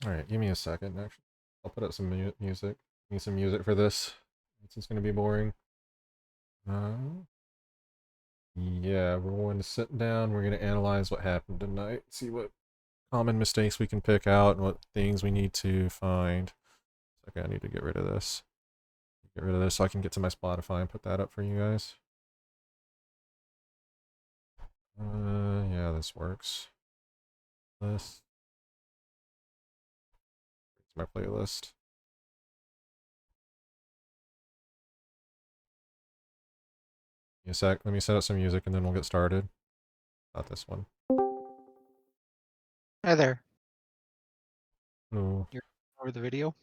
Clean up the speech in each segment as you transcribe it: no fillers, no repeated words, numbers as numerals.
Alright, give me a second, actually. I'll put up some music. Need some music for this. This is gonna be boring. Yeah, we're going to sit down, we're going to analyze what happened tonight, see what common mistakes we can pick out and what things we need to find. Okay, I need to get rid of this. Get rid of this so I can get to my Spotify and put that up for you guys. Yeah, this works. This. It's my playlist. Give me a sec, let me set up some music and then we'll get started. Not this one. Hi there. No. You're over the video?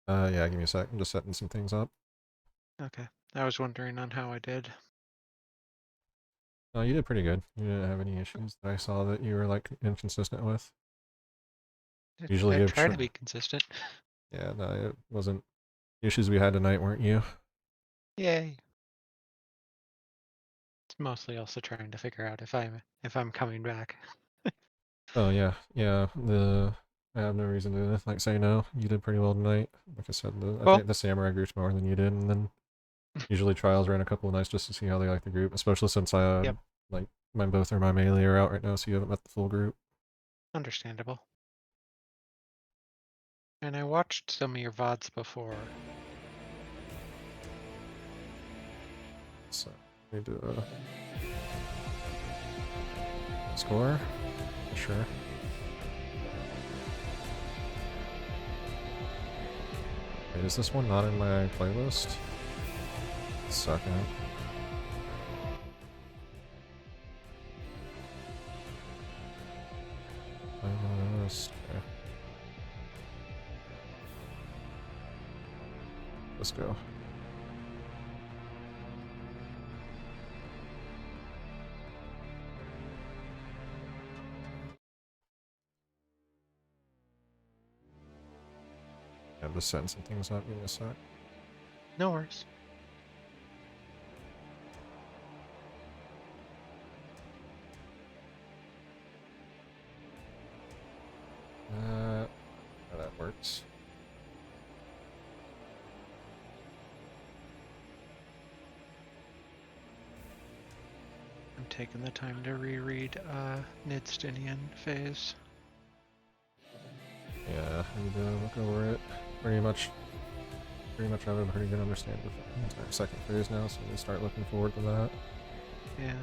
Yeah, give me a sec. I'm just setting some things up. Okay. I was wondering on how I did. No, you did pretty good. You didn't have any issues that I saw that you were like inconsistent with. Usually I you have try to be consistent. yeah, no, it wasn't. The issues we had tonight weren't you. Yay. It's mostly also trying to figure out if I'm coming back. Oh yeah, yeah. I have no reason to like say no. You did pretty well tonight. Like I said, I Cool. think the samurai group's more than you did, and then usually trials ran a couple of nights just to see how they like the group, especially since I Yep. like both are my melee are out right now, so you haven't met the full group. Understandable. And I watched some of your VODs before. So need to score. Sure. Wait, is this one not in my playlist? Second. Playlist. Okay. Let's go. I'm just setting some things up. Give me a sec. No worries. That works. I'm taking the time to reread Nidstinian phase. Yeah, I need to look over it. Pretty much I have a pretty good understanding of the entire second phase now, so we start looking forward to that. Yeah.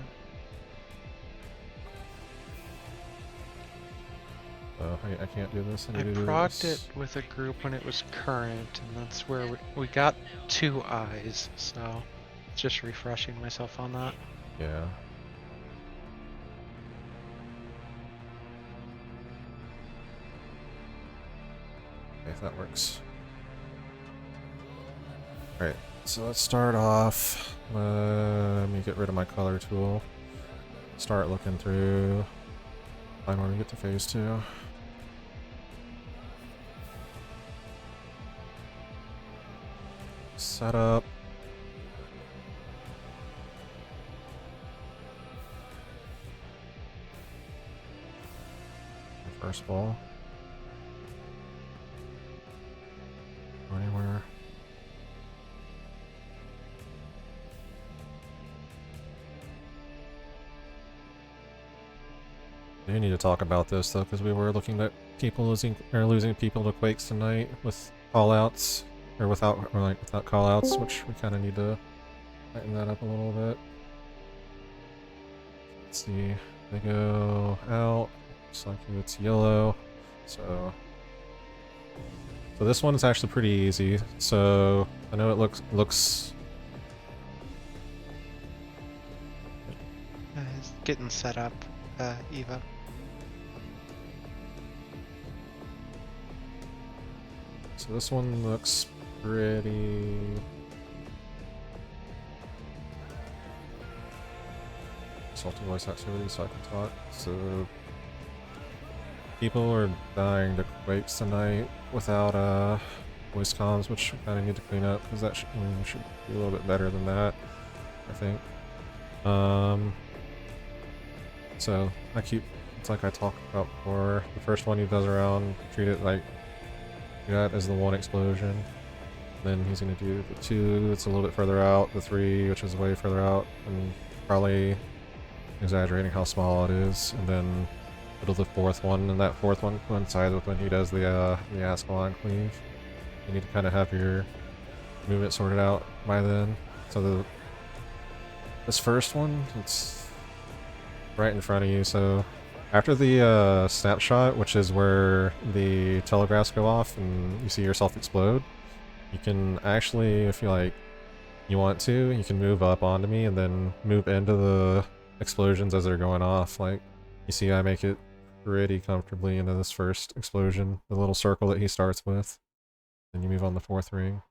Oh, I can't do this. I I need to do progged it this. with a group when it was current, and that's where we got 2 eyes, so just refreshing myself on that. Yeah. Okay, that works. Alright, so let's start off. Let me get rid of my color tool. Start looking through. Find where we get to phase 2. Setup. First ball. Go anywhere. We need to talk about this though, because we were looking at people losing people to quakes tonight with callouts or without callouts, which we kind of need to tighten that up a little bit. Let's see, they go out. Looks like it's yellow, so this one is actually pretty easy. So I know it looks. It's getting set up, Eva. So this one looks pretty. Salty voice activity, so I can talk. So people are dying to quakes tonight without voice comms, which we kind of need to clean up because that should be a little bit better than that, I think. So I keep It's like I talked about before. The first one he does around, treat it like that as the one explosion. Then he's gonna do the 2 that's a little bit further out, the 3 which is way further out, and probably exaggerating how small it is, and then it'll the 4th one, and that 4th one coincides with when he does the Ascalon cleave. You need to kind of have your movement sorted out by then. So this first one, it's right in front of you, so after the snapshot, which is where the telegraphs go off and you see yourself explode, you can actually, if you want to, you can move up onto me and then move into the explosions as they're going off. Like, you see I make it pretty comfortably into this first explosion, the little circle that he starts with. Then you move on the 4th ring.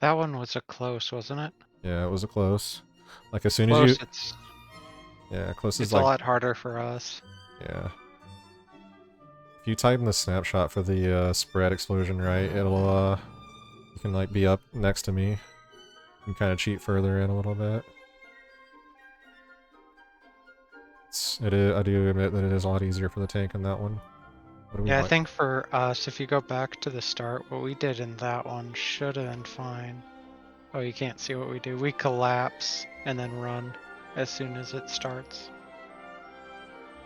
That one was a close, wasn't it? Yeah, it was a close. Like, as soon as Close, you... it's Yeah, close is a like... lot harder for us. Yeah. If you type in the snapshot for the spread explosion right, it'll, you can, like, be up next to me. You can kind of cheat further in a little bit. I do admit that it is a lot easier for the tank in that one. What do we Yeah, I like? think for us, if you go back to the start, what we did in that one should have been fine. Oh, you can't see what we do. We collapse and then run as soon as it starts.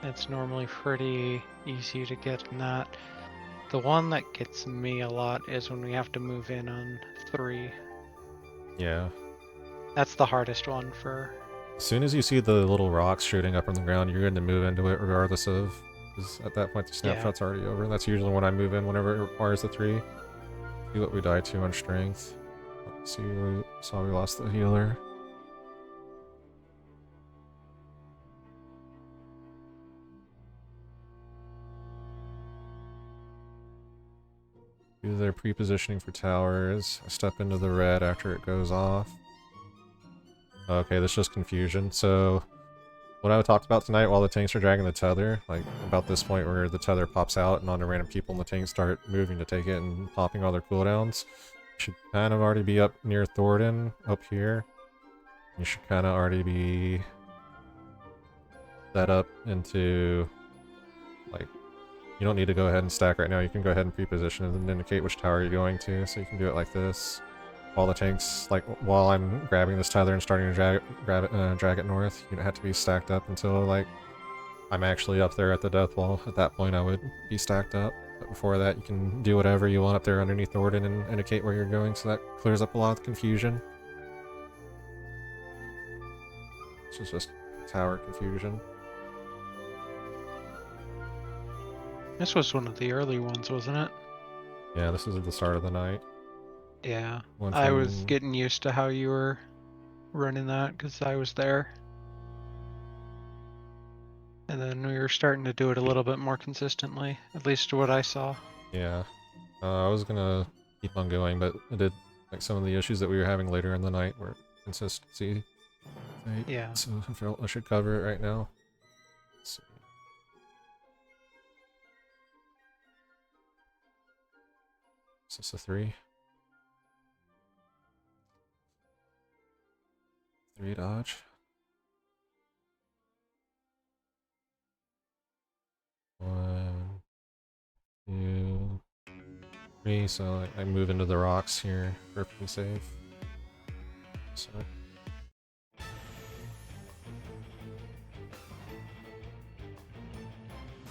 It's normally pretty easy to get in that. The one that gets me a lot is when we have to move in on 3. Yeah. That's the hardest one for... As soon as you see the little rocks shooting up on the ground, you're going to move into it regardless of... Because at that point the snapshot's already over. That's usually when I move in whenever it requires the 3. See what we die to on strength. Let's see, we saw we lost the healer. Do their pre-positioning for towers. I step into the red after it goes off. Okay, this is just confusion. So, what I talked about tonight while the tanks are dragging the tether, like about this point where the tether pops out and on the random people in the tank start moving to take it and popping all their cooldowns, should kind of already be up near Thornton, up here. You should kind of already be set up into, like, you don't need to go ahead and stack right now. You can go ahead and pre-position and indicate which tower you're going to, so you can do it like this. While the tanks, like, while I'm grabbing this tether and starting to drag it north, you don't have to be stacked up until, like, I'm actually up there at the death wall. At that point, I would be stacked up. But before that, you can do whatever you want up there underneath Thornton and indicate where you're going, so that clears up a lot of the confusion. This is just tower confusion. This was one of the early ones, wasn't it? Yeah, this is at the start of the night. Yeah. One I was from... getting used to how you were running that because I was there. And then we were starting to do it a little bit more consistently, at least what I saw. Yeah. I was gonna keep on going, but it did, like, some of the issues that we were having later in the night were consistency. Right? Yeah. So I felt I should cover it right now. Let's see. Is this a 3? 3 dodge. 1, 2, 3. So I move into the rocks here, perfectly safe. So.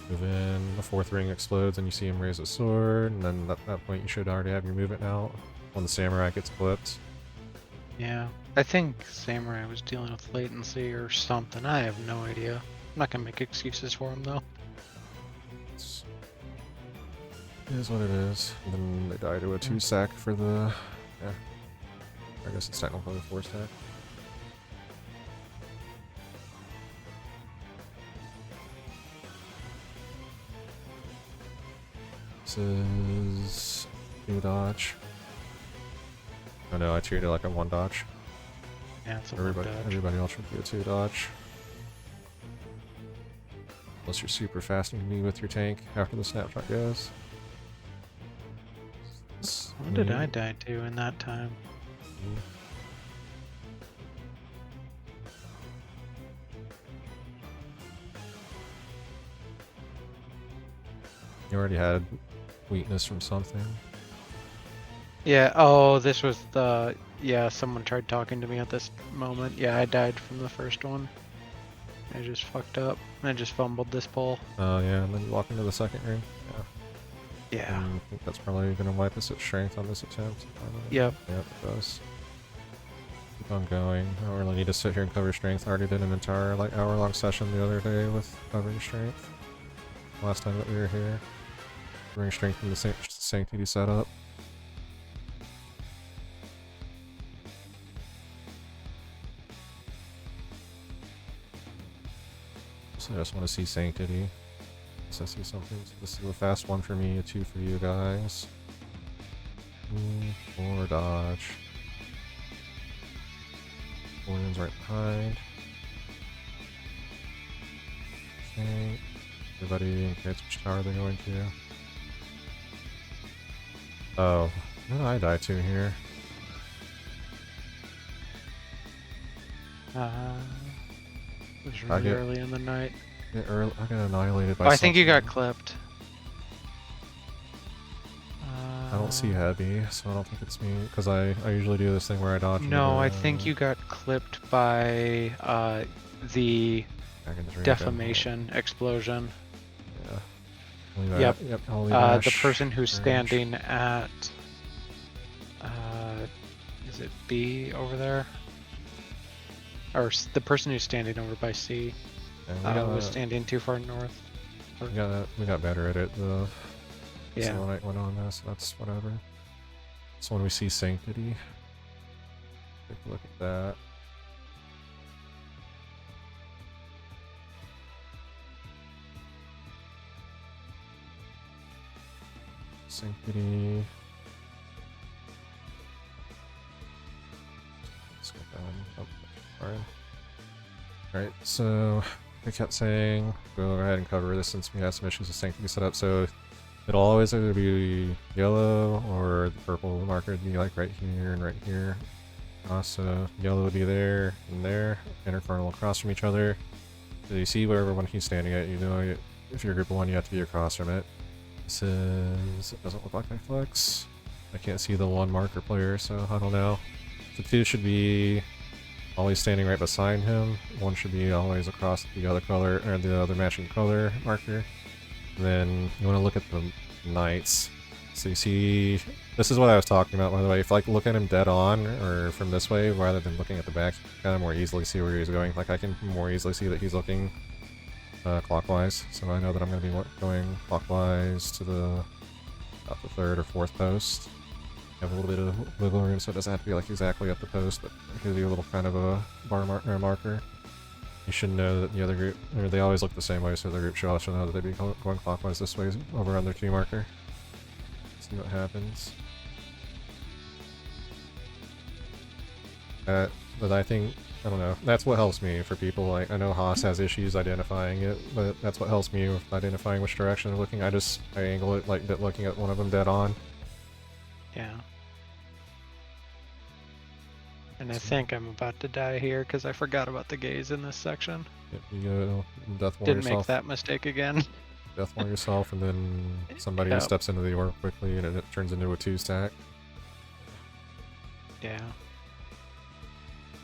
Move in, the 4th ring explodes and you see him raise a sword, and then at that point you should already have your movement out when the samurai gets clipped. Yeah. I think Samurai was dealing with latency or something. I have no idea. I'm not gonna make excuses for him though. It is what it is. And then they die to a 2 sack for the... Yeah. I guess it's technically a 4 stack. This is 2 dodge. Oh no, I treated it like a 1 dodge. Yeah, it's a Everybody else should be a 2 dodge. Unless you're super fast and me with your tank after the snapshot goes. What did I die to in that time? You already had weakness from something. Yeah, oh, this was the... Yeah, someone tried talking to me at this moment. Yeah, I died from the first one. I just fucked up. I just fumbled this pull. Oh yeah, and then you walk into the second ring. Yeah. Yeah. And I think that's probably gonna wipe us at strength on this attempt. Yep. Yep, it does. Keep on going. I don't really need to sit here and cover strength. I already did an entire like hour-long session the other day with covering strength. Last time that we were here. Covering strength in the Sanctity setup. So I just want to see Sanctity. So I see something. So this is a fast one for me, a 2 for you guys. 4 dodge. Williams right behind. Okay. Everybody indicates which tower they're going to. Oh, no, I die too here. It was really early in the night. I got annihilated by I think you got clipped. I don't see heavy, so I don't think it's me, because I usually do this thing where I dodge. No, I think you got clipped by the defamation explosion. Yeah. Yep. Yep. The person who's standing at is it B over there? Or the person who's standing over by C was standing too far north. We got better at it the night went on this, so that's whatever. So when we see Sanctity, take a look at that. Sanctity. Let's go down. Oh, fine. Alright, so I kept saying go ahead and cover this since we had some issues with Sanctity set up, so it'll always either be yellow or the purple marker would be like right here and right here. So yellow would be there and there, intercardinal across from each other. So you see wherever one he's standing at, you know if you're group of 1 you have to be across from it. This is, it doesn't look like I flex. I can't see the 1 marker player, so I don't know. The 2 should be always standing right beside him. 1 should be always across the other color, or the other matching color marker. And then you want to look at the knights. So you see, this is what I was talking about, by the way. If like look at him dead on, or from this way, rather than looking at the back, you kind of more easily see where he's going. Like I can more easily see that he's looking clockwise, so I know that I'm going to be going clockwise to about the 3rd or 4th post. Have a little bit of wiggle room, so it doesn't have to be like exactly at the post, but it gives you a little kind of a bar marker. You should know that the other group, or they always look the same way, so the group should also know that they'd be going clockwise this way over on their 2 marker. See what happens. But I think, I don't know, that's what helps me for people. Like, I know Haas has issues identifying it, but that's what helps me with identifying which direction I'm looking. I angle it like that, looking at one of them dead on. Yeah. And I think I'm about to die here because I forgot about the gaze in this section. Yep, you go death wall Didn't yourself. make that mistake again. Death wall yourself, and then somebody steps into the orb quickly, and it turns into a 2-stack. Yeah.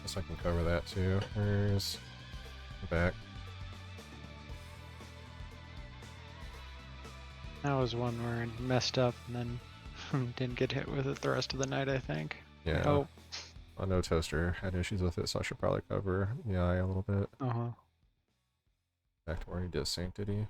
Guess I can cover that too. Where's the back? That was one where I messed up and then didn't get hit with it the rest of the night, I think. Yeah. Oh. I know Toaster had issues with it, so I should probably cover the eye a little bit. Back to where he does Sanctity.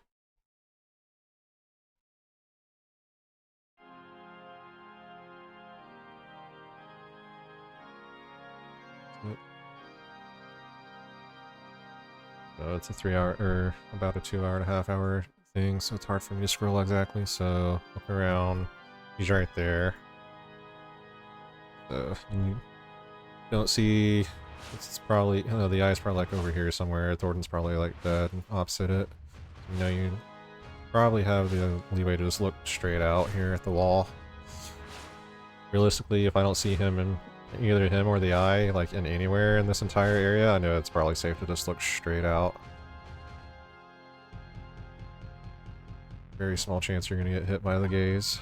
So it's a 3-hour, or about a 2.5 hour thing, so it's hard for me to scroll exactly, so look around. He's right there. So you don't see, it's probably, the eye's probably like over here somewhere. Thornton's probably like dead and opposite it. You know, you probably have the leeway to just look straight out here at the wall. Realistically, if I don't see him in either him or the eye, like in anywhere in this entire area, I know it's probably safe to just look straight out. very small chance you're gonna get hit by the gaze.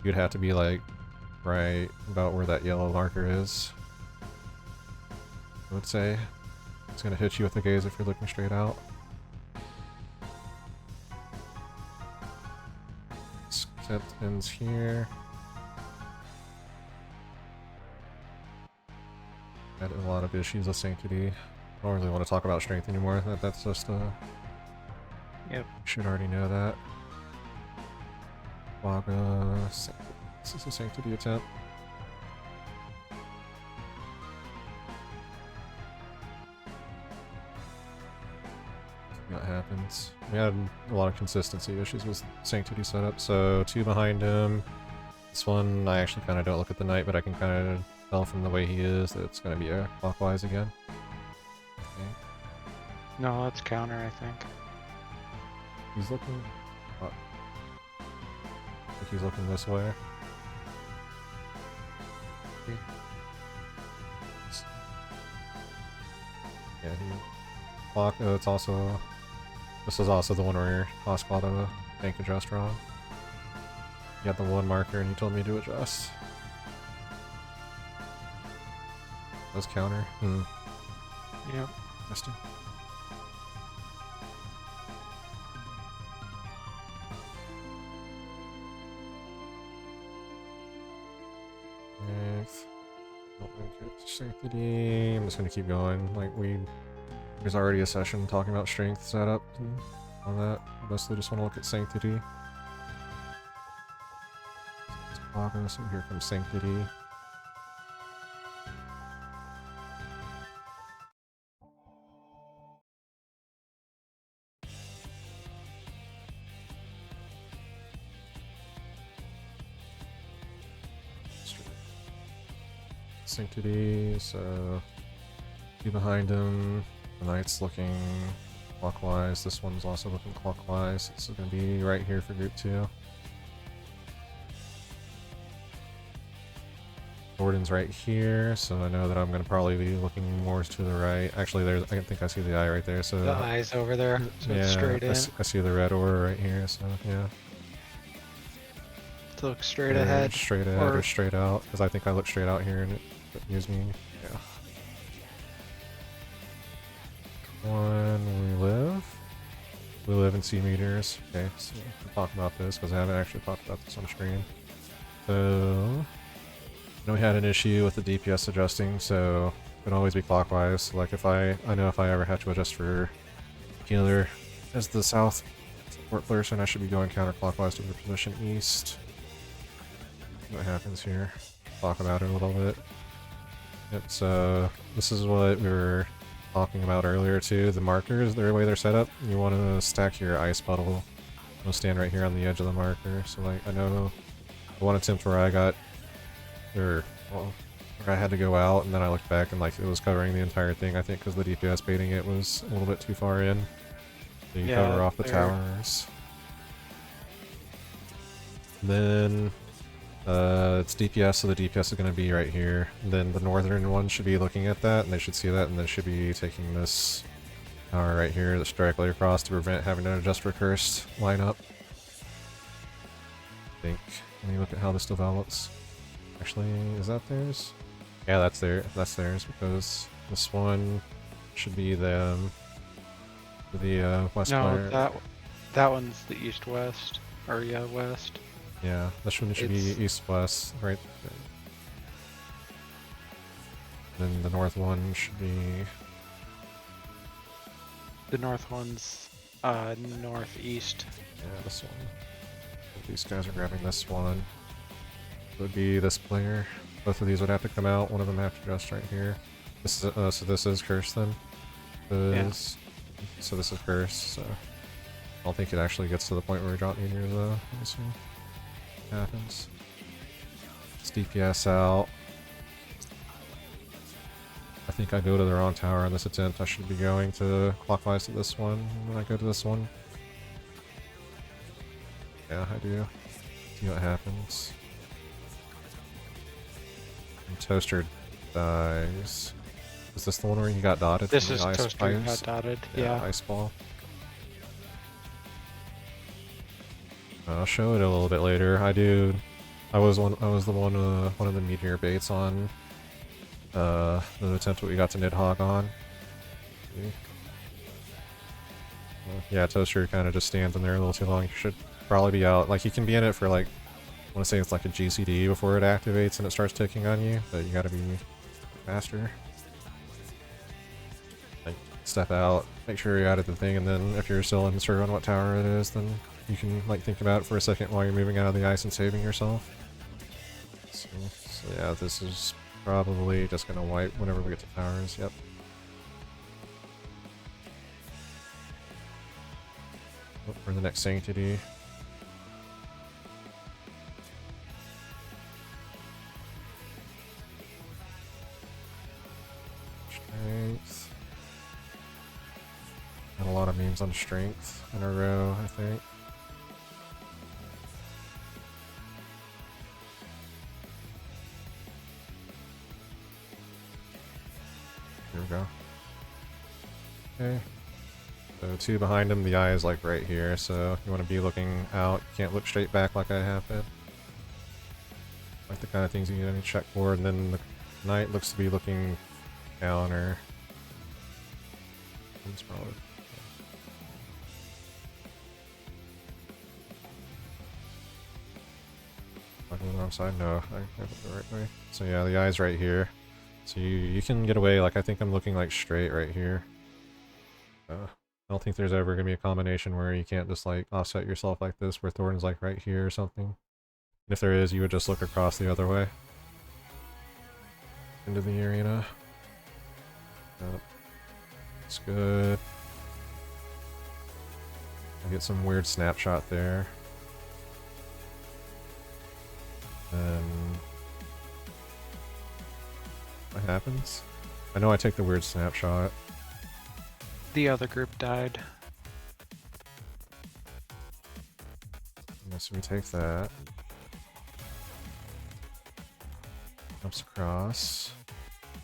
You'd have to be like right about where that yellow marker is. I would say it's gonna hit you with the gaze if you're looking straight out. Set ends here. Had a lot of issues with Sanctity. I don't really want to talk about strength anymore. That's just Yep. you should already know that. Waga. This is a Sanctity attempt. See what happens. We had a lot of consistency issues with Sanctity setup, so 2 behind him. This one, I actually kind of don't look at the knight, but I can kind of tell from the way he is that it's going to be a clockwise again. Okay. No, that's counter, I think. He's looking... I think he's looking this way. Okay. Yeah, he... Clock, it's also... This is also the one where Hosk got a bank adjust wrong. You got the 1 marker and you told me to adjust. That's counter. Yep. Interesting. Sanctity. I'm just gonna keep going. Like there's already a session talking about strength setup and on that. I mostly just want to look at Sanctity. So here comes Sanctity. Sanctity, so you behind him. The knight's looking clockwise. This one's also looking clockwise. It's going to be right here for group 2. Gordon's right here, so I know that I'm going to probably be looking more to the right. Actually, I think I see the eye right there. So the eye's over there, so yeah, it's straight in. I see the red aura right here. So yeah. To look straight Or ahead. straight ahead or straight out, because I think I look straight out here and it gives me, yeah. We live and see meteors. Okay, so we'll talk about this because I haven't actually talked about this on screen. So, I know we had an issue with the DPS adjusting, so it can always be clockwise. So like if I know if I ever have to adjust for healer as the south support person, I should be going counterclockwise to the position east. What happens here? Talk about it a little bit. It's this is what we were talking about earlier too. The markers, the way they're set up, you want to stack your ice puddle. I'll stand right here on the edge of the marker. So like I know the one attempt where I got, where I had to go out and then I looked back and like it was covering the entire thing. I think because the DPS baiting it was a little bit too far in. So you cover off the towers. Then it's DPS, so the DPS is going to be right here. And then the northern one should be looking at that, and they should see that, and they should be taking this tower right here that's directly across to prevent having to adjust for cursed lineup. I think. Let me look at how this develops. Actually, is that theirs? Yeah, that's theirs, because this one should be the west player. No, that one's the east-west, or yeah, west. Yeah, this one should be east-west, right there. Then the north one should be... The north one's northeast. Yeah, this one. These guys are grabbing this one. It would be this player. Both of these would have to come out. One of them have to adjust right here. This is so this is cursed then. So this is cursed. So I don't think it actually gets to the point where we drop meteors though. Let me see. Happens. It's DPS out. I think I go to the wrong tower on this attempt. I should be going to clockwise to this one when I go to this one. Yeah, I do. See what happens. And Toaster dies. Is this the one where you got dotted? This from is the ice Toaster got dotted, yeah. Ice ball. I'll show it a little bit later. I was the one of the meteor baits on the attempt that we got to Nidhogg on. Yeah, Toaster kind of just stands in there a little too long. You should probably be out. Like, you can be in it for, like, I want to say it's like a GCD before it activates and it starts ticking on you, but you gotta be faster. Like, step out, make sure you're out of the thing, and then if you're still unsure on what tower it is, then you can, like, think about it for a second while you're moving out of the ice and saving yourself. So yeah, this is probably just gonna wipe whenever we get to towers, yep. Look for the next Sanctity. Strength. Got a lot of memes on strength in a row, I think. Here we go. Okay. So 2 behind him, the eye is like right here, so you want to be looking out. You can't look straight back like I have been. Like the kind of things you need to check for, and then the knight looks to be looking down or... It's probably... Looking the wrong side? No, I have it the right way. So yeah, the eye's right here. So you can get away, like I think I'm looking like straight right here. I don't think there's ever going to be a combination where you can't just like offset yourself like this, where Thornton's like right here or something. And if there is, you would just look across the other way. Into the arena. Yep. It's good. I get some weird snapshot there. And what happens? I know I take the weird snapshot. The other group died. So we take that. Jumps across.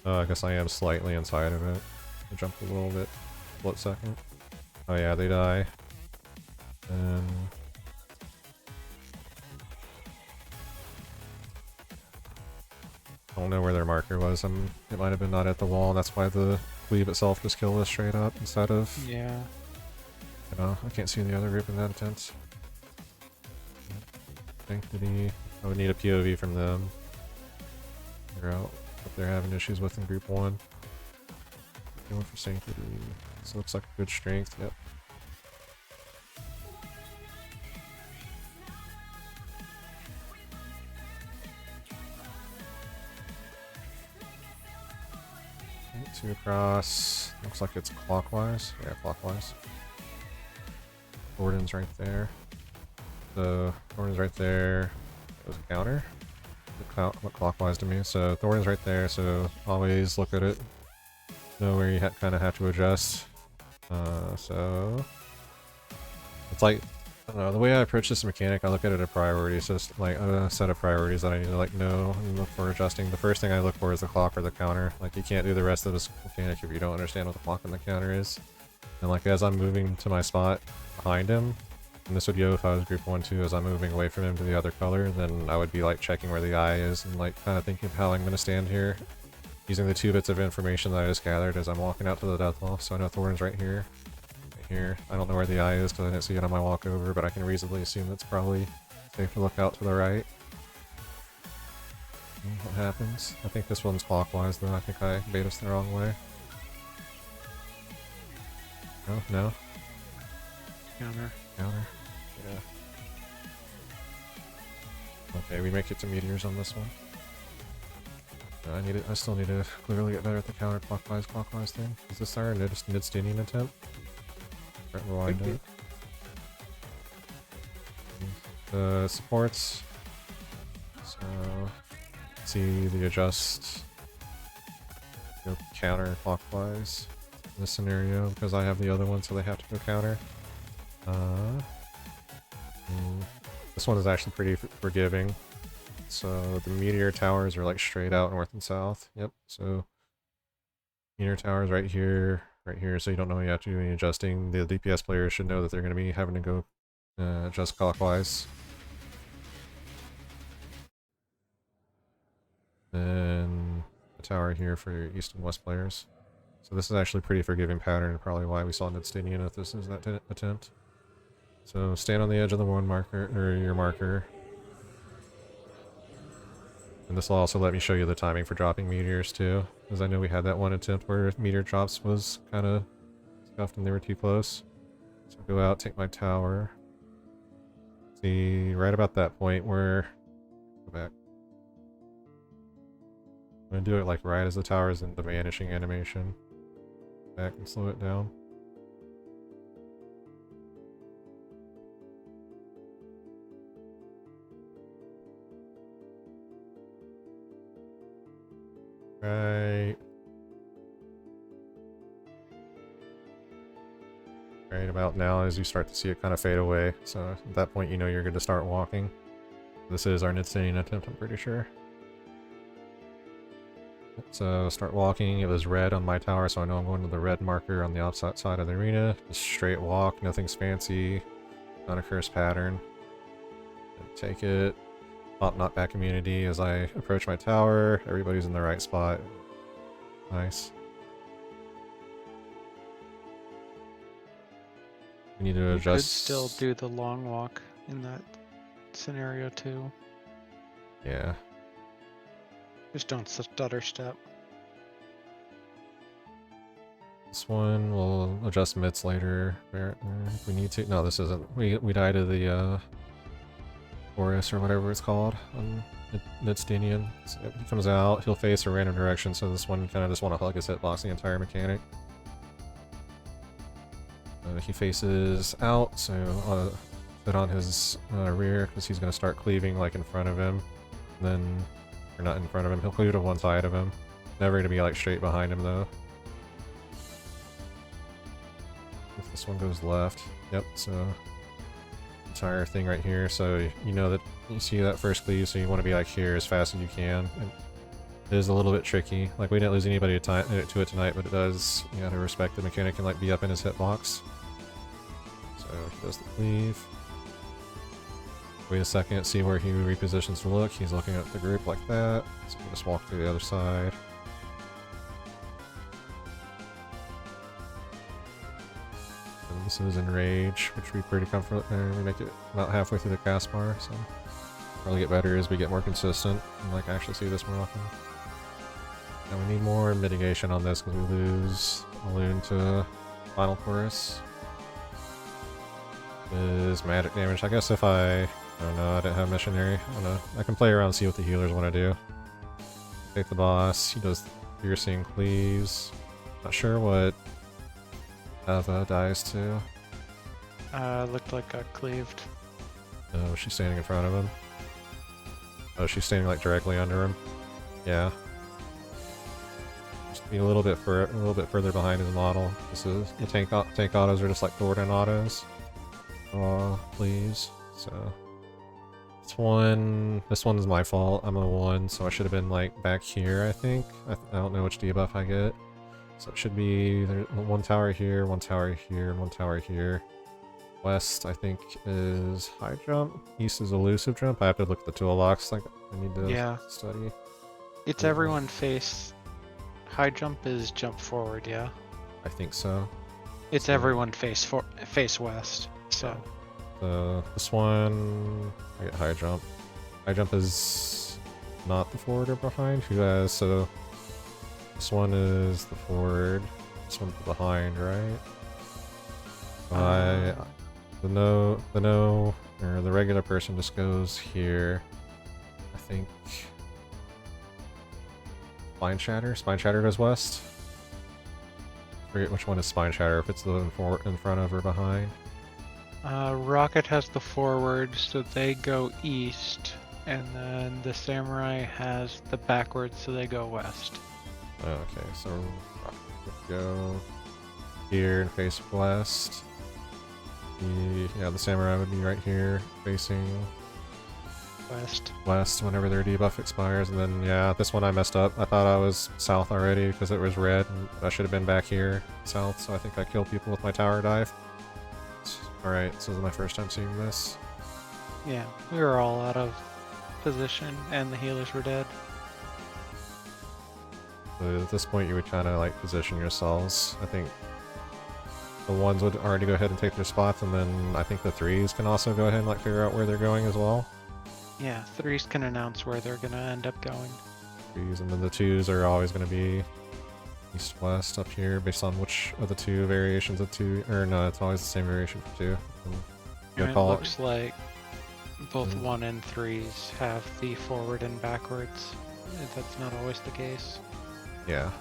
I guess I am slightly inside of it. I jumped a little bit. Split second. Oh yeah, they die. And I don't know where their marker was. It might have been not at the wall, and that's why the cleave itself just killed us straight up instead of... Yeah. You know, I can't see the other group in that attempt. Sanctity. I would need a POV from them. Figure out what they're having issues with in group 1. Going for Sanctity. This looks like a good strength, yep. Okay, 2 across. Looks like it's clockwise. Yeah, clockwise. Gordon's right there. So Thornton's right there. It was a counter. Look clockwise to me. So Thornton's right there. So always look at it. Know where you kind of have to adjust. So it's like, I don't know, the way I approach this mechanic, I look at it a priority. So it's like a set of priorities that I need to like know and look for adjusting. The first thing I look for is the clock or the counter. Like you can't do the rest of this mechanic if you don't understand what the clock and the counter is. And like as I'm moving to my spot behind him, and this would go if I was group 1 too, as I'm moving away from him to the other color, then I would be like checking where the eye is and like kind of thinking of how I'm going to stand here. Using the 2 bits of information that I just gathered as I'm walking out to the death wall. So I know Thornton's right here. Right here. I don't know where the eye is because I didn't see it on my walk over, but I can reasonably assume it's probably safe to look out to the right. What happens? I think this one's clockwise though. I think I bait us the wrong way. No? No? Counter. Counter? Yeah. Okay, we make it to Meteors on this one. I still need to clearly get better at the counterclockwise clockwise thing. Is this our Nidstinian attempt? Right, rewind it. The supports. So see the adjust. Go counterclockwise in this scenario because I have the other one, so they have to go counter. This one is actually pretty forgiving. So the meteor towers are like straight out north and south. Yep. So meteor towers right here, so you don't know you have to do any adjusting. The DPS players should know that they're going to be having to go Just clockwise. Then a tower here for your east and west players. So this is actually a pretty forgiving pattern, probably why we saw Nidstinian if this is that attempt. So stand on the edge of the one marker, or your marker. And this will also let me show you the timing for dropping meteors too, because I know we had that one attempt where meteor drops was kind of scuffed and they were too close. So go out, take my tower. See, right about that point where... Go back. I'm gonna do it like right as the tower is in the vanishing animation. Back and slow it down. Right. Right about now as you start to see it kind of fade away. So at that point you know you're good to start walking. This is our Nidstinian attempt, I'm pretty sure. So start walking. It was red on my tower, so I know I'm going to the red marker on the opposite side of the arena. Just straight walk, nothing's fancy. Not a curse pattern. And take it. Pop not back immunity as I approach my tower. Everybody's in the right spot. Nice. We need to adjust. You could still do the long walk in that scenario too. Yeah. Just don't stutter step. This one we'll adjust mids later if we need to. No, this isn't. We died to the Horus or whatever it's called on Nidstinian. So he comes out, he'll face a random direction, so this one kind of just want to hug his hitbox the entire mechanic. He faces out, so sit on his rear because he's going to start cleaving like in front of him. And then, or not in front of him, he'll cleave to one side of him. Never going to be like straight behind him though. If this one goes left, yep, so entire thing right here, so you know that you see that first cleave, so you want to be like here as fast as you can. And it is a little bit tricky. Like we didn't lose anybody to it tonight, but it does, you gotta respect the mechanic can like be up in his hitbox. So he does the cleave. Wait a second, see where he repositions to look. He's looking at the group like that. So we'll just walk to the other side. And this is Enrage, which we pretty comfortable. We make it about halfway through the cast bar, so probably get better as we get more consistent and like actually see this more often. And we need more mitigation on this because we lose Loon to Final Chorus. Is magic damage. I guess if I don't know, I didn't have missionary. I don't know. I can play around and see what the healers want to do. Take the boss. He does piercing cleaves. Not sure what Ava dies to. Looked like got cleaved. Oh, she's standing in front of him. Oh, she's standing like directly under him. Yeah. Just be a little bit further behind his model. This is the tank autos are just like Gordon autos. Oh, please. So this one's my fault. I'm a 1, so I should have been like back here, I think. I don't know which debuff I get. So it should be one tower here, one tower here, and one tower here. West, I think, is high jump. East is elusive jump. I have to look at the tool locks. Like I need to study. It's everyone face. High jump is jump forward, yeah. I think so. It's so, everyone face west. So this one, I get high jump. High jump is not the forward or behind. Who has so? This one is the forward. This one's the behind, right? The regular person just goes here. I think. Spine Shatter goes west. I forget which one is Spine Shatter, if it's the in front of or behind. Rocket has the forward, so they go east, and then the Samurai has the backwards, so they go west. Okay, so Rocket would go here and face west. The Samurai would be right here, facing west whenever their debuff expires, and then yeah, this one I messed up. I thought I was south already because it was red, and I should have been back here south, so I think I killed people with my tower dive. Alright, so this is my first time seeing this. Yeah, we were all out of position, and the healers were dead. So at this point, you would kind of like position yourselves. I think the ones would already go ahead and take their spots, and then I think the threes can also go ahead and like figure out where they're going as well. Yeah, threes can announce where they're gonna end up going. Threes, and then the twos are always going to be east-west up here, based on which of the two variations of two. Or no, it's always the same variation for two. And it call looks like both Mm. 1 and 3s have the forward and backwards. That's not always the case. Yeah.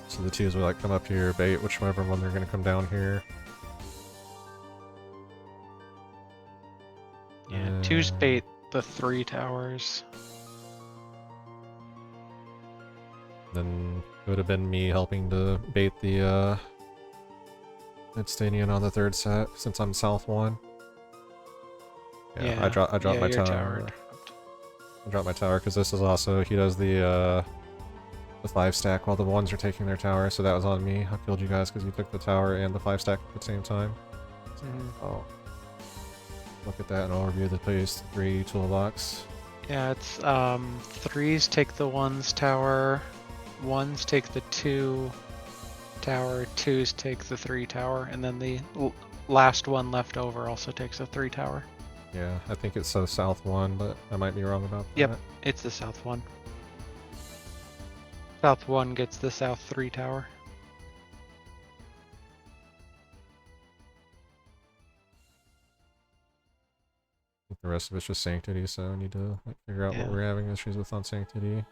So the twos would like come up here, bait whichever one they're going to come down here. Yeah, 2s bait the 3 towers. Then it would have been me helping to bait the Stadium on the third set, since I'm south one. Yeah, I dropped my your tower. I dropped my tower because this is also, he does the 5 stack while the ones are taking their tower, so that was on me. I killed you guys because you took the tower and the 5 stack at the same time. So, oh. Look at that and I'll review the phase 3 toolbox. Yeah, it's 3s take the 1's tower, 1s take the 2 tower, 2s take the 3 tower, and then the last one left over also takes a 3 tower. Yeah, I think it's so south one, but I might be wrong about that. Yep, it's the south one. South 1 gets the south 3 tower. I think the rest of it's just Sanctity, so I need to like, figure out what we're having issues with on Sanctity.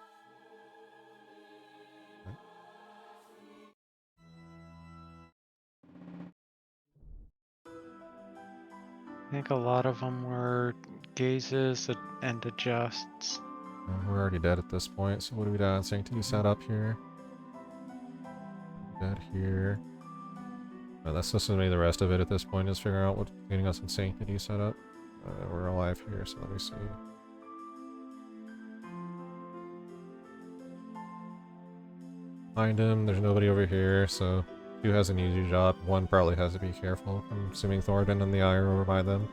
I think a lot of them were gazes and adjusts. We're already dead at this point, so what do we got on Sanctity set up here? Dead here. That's just gonna be the rest of it at this point, is figuring out what's getting us in Sanctity set up. We're alive here, so let me see. Find him, there's nobody over here, so 2 has an easy job. 1 probably has to be careful. I'm assuming Thorben and the Eye are over by them.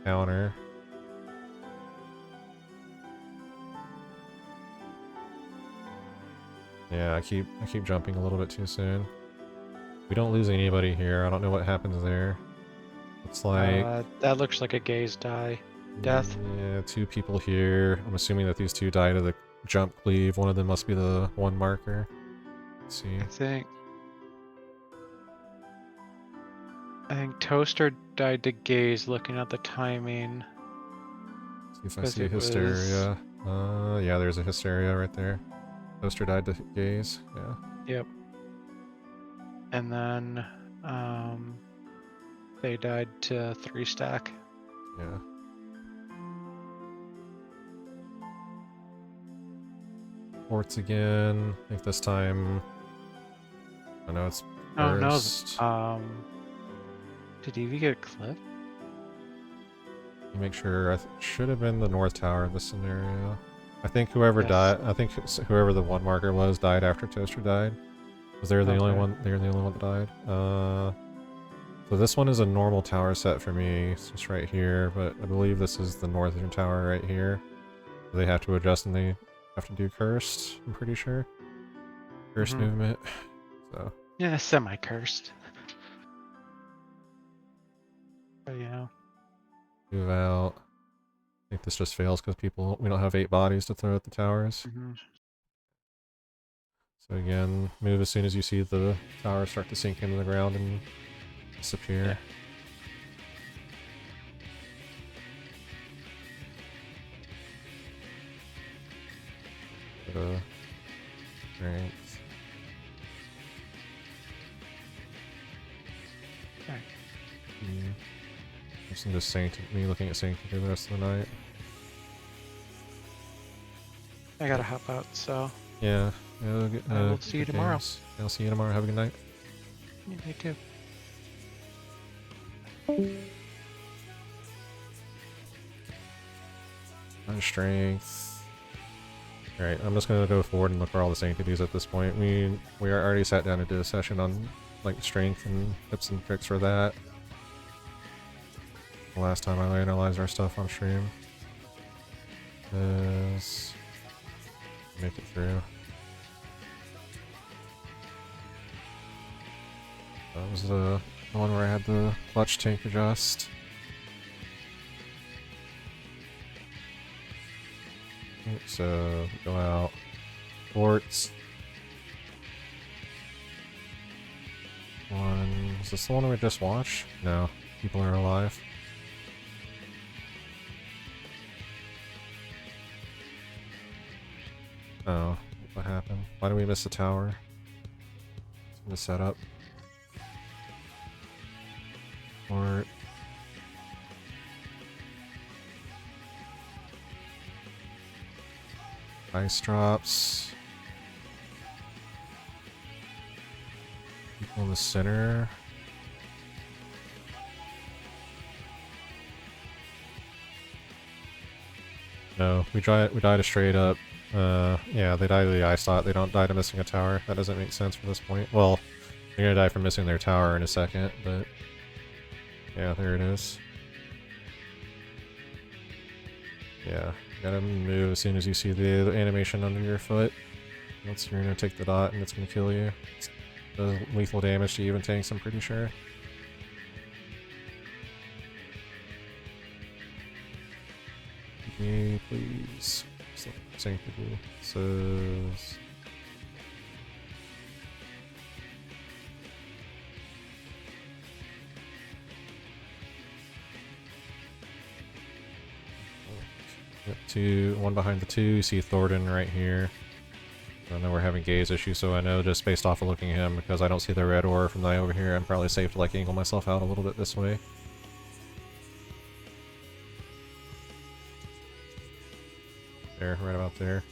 Counter. Yeah, I keep jumping a little bit too soon. We don't lose anybody here. I don't know what happens there. It's like that looks like a gaze die. Death. Yeah, 2 people here. I'm assuming that these 2 die to the jump cleave. One of them must be the 1 marker. Let's see. I think Toaster died to gaze looking at the timing. See if I see a Hysteria. Yeah, there's a Hysteria right there. Toaster died to gaze, yeah. Yep. And then, they died to 3 stack. Yeah. Ports again. I think this time... I know it's first. Oh, no. Did Evie get clipped? You make sure. I should have been the North Tower in this scenario. I think whoever died... I think whoever the 1 marker was died after Toaster died. Was they the only one? They were the only one that died. So this one is a normal tower set for me. It's just right here, but I believe this is the northern tower right here. So they have to adjust and they have to do cursed, I'm pretty sure. Cursed movement. So yeah, semi-cursed. But yeah. move out. I think this just fails because we don't have 8 bodies to throw at the towers. So again, move as soon as you see the towers start to sink into the ground and disappear. Strength. Okay. Listen to me looking at Sanctity the rest of the night. I gotta hop out, so. Yeah. We'll see you tomorrow. I'll see you tomorrow. Have a good night. Yeah, you too. On strength. Alright, I'm just gonna go forward and look for all the sanctities at this point. We are already sat down and did a session on like strength and tips and tricks for that. The last time I analyzed our stuff on stream is make it through. That was the one where I had the clutch tank adjust. So go out. Ports. One. Is this the one we just watched? No. People are alive. Oh. What happened? Why did we miss the tower? In the setup. Port. Ice drops. People in the center. No, we died a straight up. Yeah, they died to the ice dot. They don't die to missing a tower. That doesn't make sense for this point. Well, they're gonna die from missing their tower in a second, but yeah, there it is. Yeah, you gotta move as soon as you see the animation under your foot. Once you're gonna take the dot and it's gonna kill you. It does lethal damage to even tanks, I'm pretty sure. Me, please. Sanctity says. One behind the two. You see Thornton right here. I know we're having gaze issues, so I know just based off of looking at him, because I don't see the red aura from the eye over here, I'm probably safe to like angle myself out a little bit this way. There, right about there.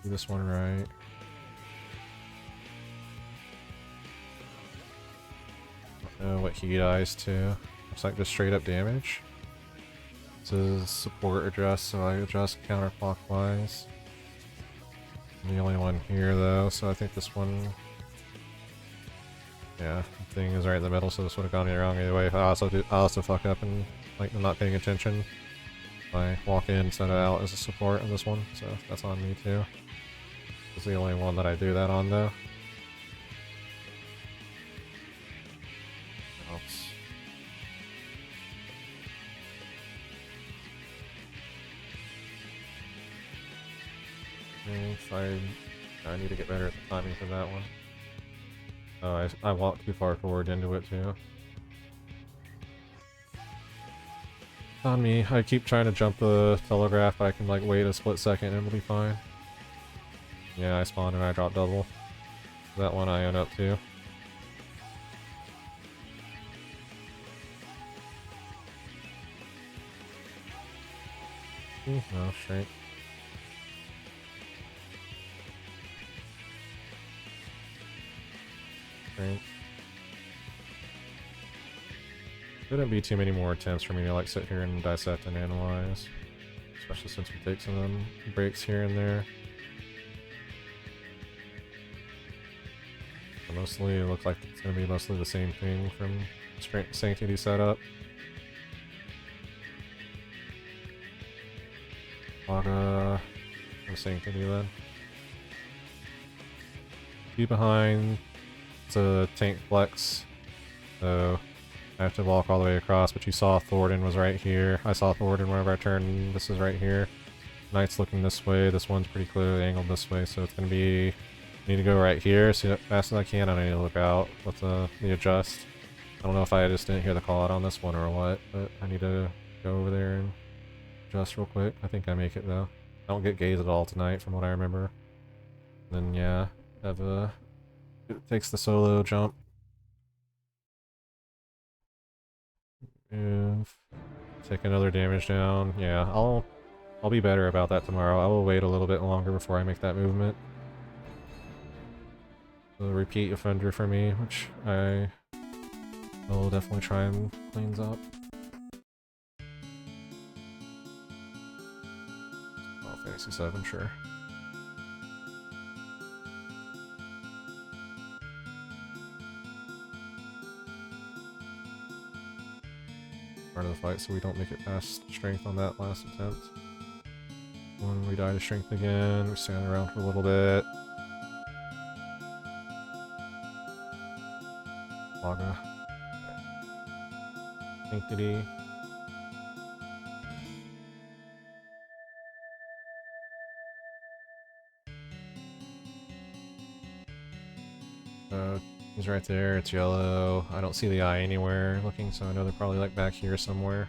Do this one right. Don't know what he dies to. Looks like just straight up damage. This is support adjust, so I adjust counterclockwise. I'm the only one here though, so I think this one. Yeah, the thing is right in the middle, so this would have gone wrong either way. I also fuck up and like I'm not paying attention. I walk in, set it out as a support on this one, so that's on me too. This is the only one that I do that on though. Oops. I need to get better at the timing for that one. Oh, I walked too far forward into it too. It's on me. I keep trying to jump the telegraph, but I can like wait a split second and it'll be fine. Yeah, I spawned and I dropped double. That one I own up to. No, straight. Right. Shouldn't be too many more attempts for me to like sit here and dissect and analyze. Especially since we take some of them breaks here and there. But mostly it looks like it's gonna be mostly the same thing from Sanctity setup. Saga from Sanctity then. Be behind. It's a tank flex, so I have to walk all the way across, but you saw Thornton was right here. I saw Thornton whenever I turned, this is right here. Knight's looking this way, this one's pretty clearly angled this way, so it's going to be... I need to go right here, so as fast as I can, I need to look out with the adjust. I don't know if I just didn't hear the call out on this one or what, but I need to go over there and adjust real quick. I think I make it though. I don't get gaze at all tonight from what I remember. And then yeah, have a... It takes the solo jump. Move. Take another damage down. Yeah, I'll be better about that tomorrow. I will wait a little bit longer before I make that movement. A repeat offender for me, which I will definitely try and cleans up. Oh, Fantasy 7, sure. part of the fight, so we don't make it past strength on that last attempt. When we die to strength again, we stand around for a little bit. Laga. Sanctity. He's right there, it's yellow. I don't see the eye anywhere looking, so I know they're probably like back here somewhere.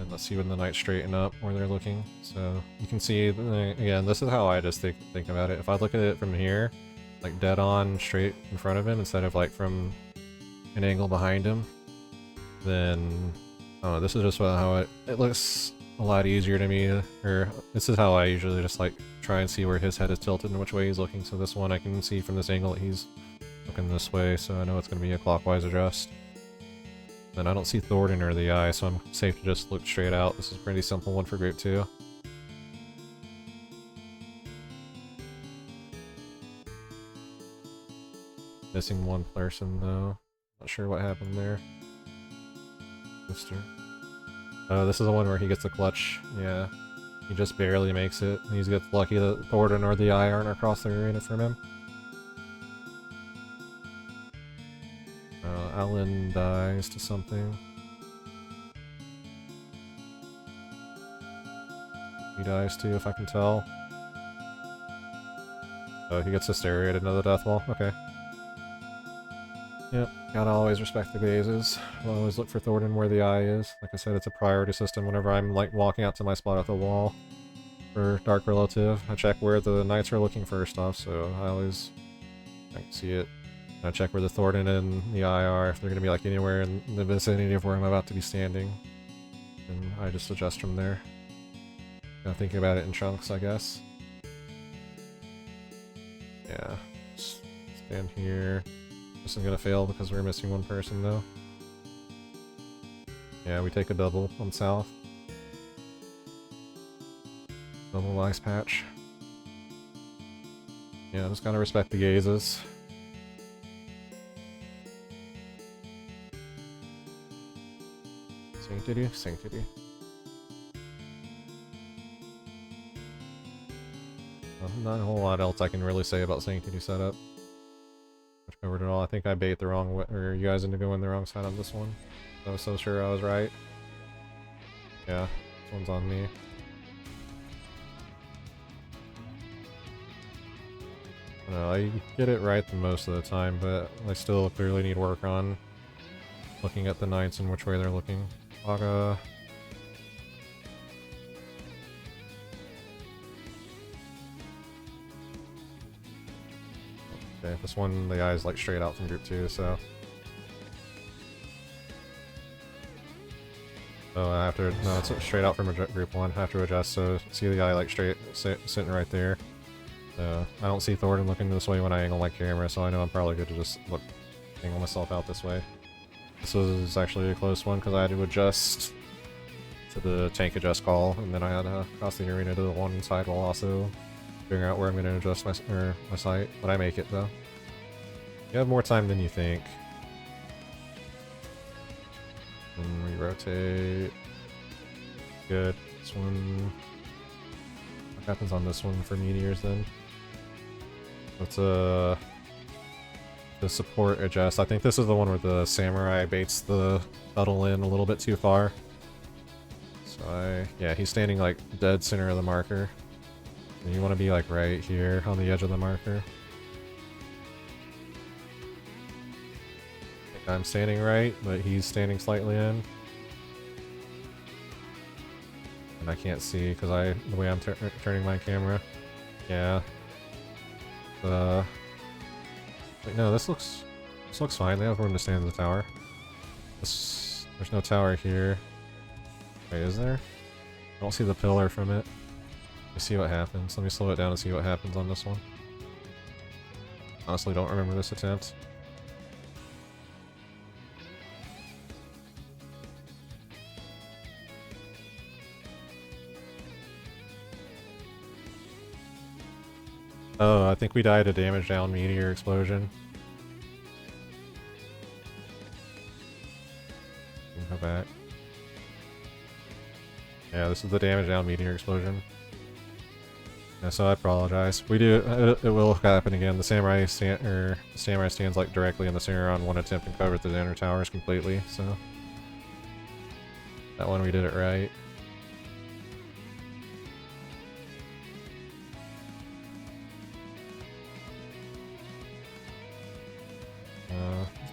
And let's see when the knights straighten up where they're looking. So you can see, again, this is how I just think about it. If I look at it from here, like dead on straight in front of him instead of like from an angle behind him, then I don't know, this is just how it looks a lot easier to me, or this is how I usually just like try and see where his head is tilted and which way he's looking. So this one I can see from this angle that he's looking this way, so I know it's going to be a clockwise adjust. Then I don't see Thornton or the eye, so I'm safe to just look straight out. This is a pretty simple one for group 2. Missing one person though. Not sure what happened there. Mister. Oh, this is the one where he gets the clutch. Yeah. He just barely makes it. He's gets lucky that Thornton or the eye aren't across the arena from him. Alan dies to something. He dies too, if I can tell. Oh, he gets hysteria into the death wall. Okay. Yep, gotta always respect the gazes. I'll always look for Thornton where the eye is. Like I said, it's a priority system whenever I'm like walking out to my spot at the wall. For Dark Relative, I check where the knights are looking first off, so I can see it. I check where the Thornton and the eye are, if they're going to be like anywhere in the vicinity of where I'm about to be standing. And I just adjust from there. Kind of thinking about it in chunks, I guess. Yeah. Just stand here. This is going to fail because we're missing one person though. Yeah, we take a double on south. Double ice patch. Yeah, just gotta respect the gazes. Sanctity? Sanctity. Well, not a whole lot else I can really say about Sanctity setup. I've covered it all. I think I bait the wrong way, or you guys into going the wrong side on this one. I was so sure I was right. Yeah, this one's on me. No, I get it right the most of the time, but I still clearly need work on looking at the knights and which way they're looking. Saga. Okay, this one, the guy's like straight out from group 2, so. Oh, I have to, no, it's straight out from group 1, I have to adjust, so see the guy like straight, sitting right there. So, I don't see Thornton looking this way when I angle my camera, so I know I'm probably good to just angle myself out this way. This was actually a close one because I had to adjust to the tank adjust call, and then I had to cross the arena to the one side while also figuring out where I'm going to adjust my sight. But I make it though. You have more time than you think. And we rotate. Good. This one. What happens on this one for Meteors then? Let's the support adjust. I think this is the one where the samurai baits the battle in a little bit too far. So yeah, he's standing like dead center of the marker. And you want to be like right here on the edge of the marker. I think I'm standing right, but he's standing slightly in. And I can't see because the way I'm turning my camera. Yeah. Wait, no, this looks fine. They have room to stand in the tower. There's no tower here. Wait, is there? I don't see the pillar from it. Let me see what happens. Let me slow it down and see what happens on this one. Honestly, don't remember this attempt. Oh, I think we died a damage down meteor explosion. back. Yeah, this is the damage down meteor explosion. Yeah, so I apologize. We do. It will happen again. The samurai stands like directly in the center on one attempt and covered the inner towers completely. So that one we did it right.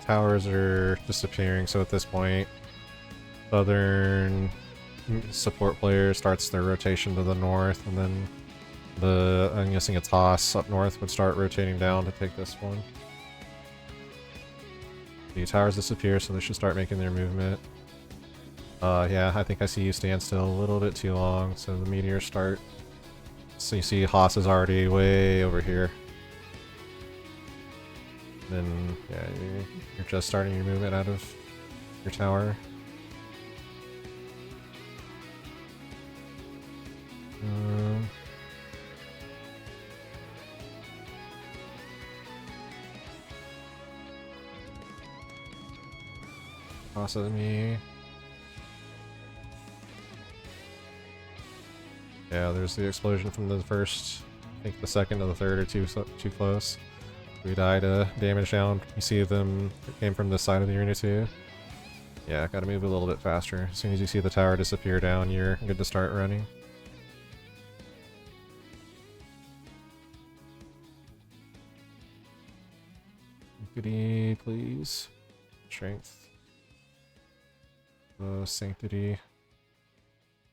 Towers are disappearing. So at this point, southern support player starts their rotation to the north, and then I'm guessing a toss up north would start rotating down to take this one. The towers disappear, so they should start making their movement. Yeah, I think I see you stand still a little bit too long, so the meteors start. So you see Haas is already way over here. Then, yeah, you're just starting your movement out of your tower. Toss at me. Yeah, there's the explosion from the first. I think the second and the third are too close. We died damage down. You see them came from the side of the arena too. Yeah, gotta move a little bit faster. As soon as you see the tower disappear down, you're good to start running. Goody, please. Strength. Sanctity.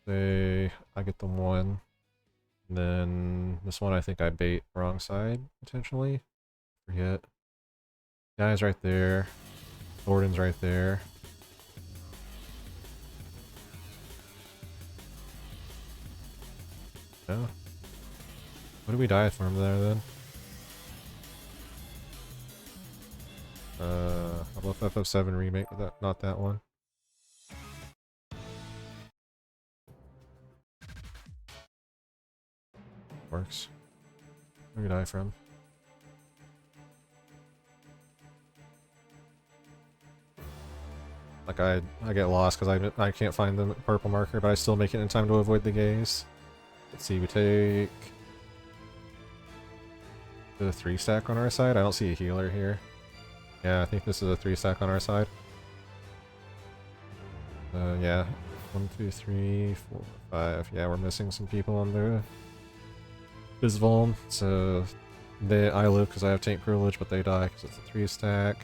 Say I get the one. And then this one I think I bait wrong side, potentially. Forget. Guy's right there. Gordon's right there. No? What did we die from there then? I love FF7 remake, but not that one. Works. Where did I die from? Like I get lost because I can't find the purple marker, but I still make it in time to avoid the gaze. Let's see, we take the 3-stack on our side. I don't see a healer here. Yeah, I think this is a 3-stack on our side. Yeah. 1, 2, 3, 4, 5. Yeah, we're missing some people on the Bizvuln. So I live because I have tank privilege, but they die because it's a 3-stack.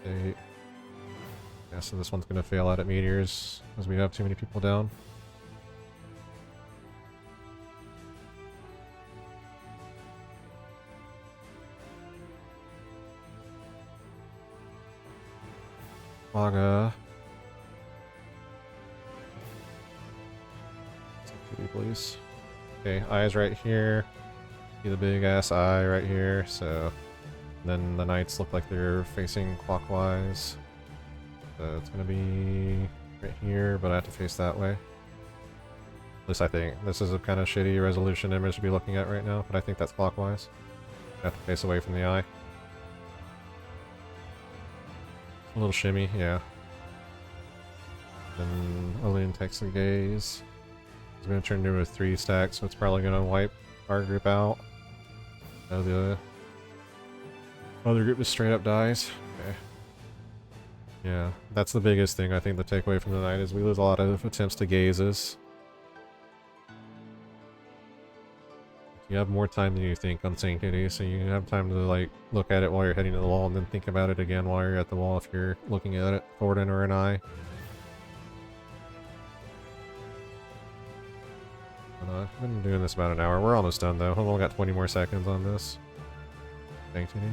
8. Yeah, so this one's gonna fail out at Meteors because we have too many people down. Saga. Sanctity, please. Okay, eye's right here. See the big ass eye right here, so then the knights look like they're facing clockwise. So it's gonna be right here, but I have to face that way. At least I think. This is a kind of shitty resolution image to be looking at right now, but I think that's clockwise. I have to face away from the eye. A little shimmy, yeah. Then Alien takes the gaze. It's gonna turn into a 3-stack, so it's probably gonna wipe our group out. No, the other group just straight up dies. Okay. Yeah, that's the biggest thing I think the takeaway from the night is we lose a lot of attempts to gazes. You have more time than you think on Sanctity, so you have time to like look at it while you're heading to the wall and then think about it again while you're at the wall if you're looking at it, Gordon or an eye. I've been doing this about an hour. We're almost done though. I've only got 20 more seconds on this. Sanctity.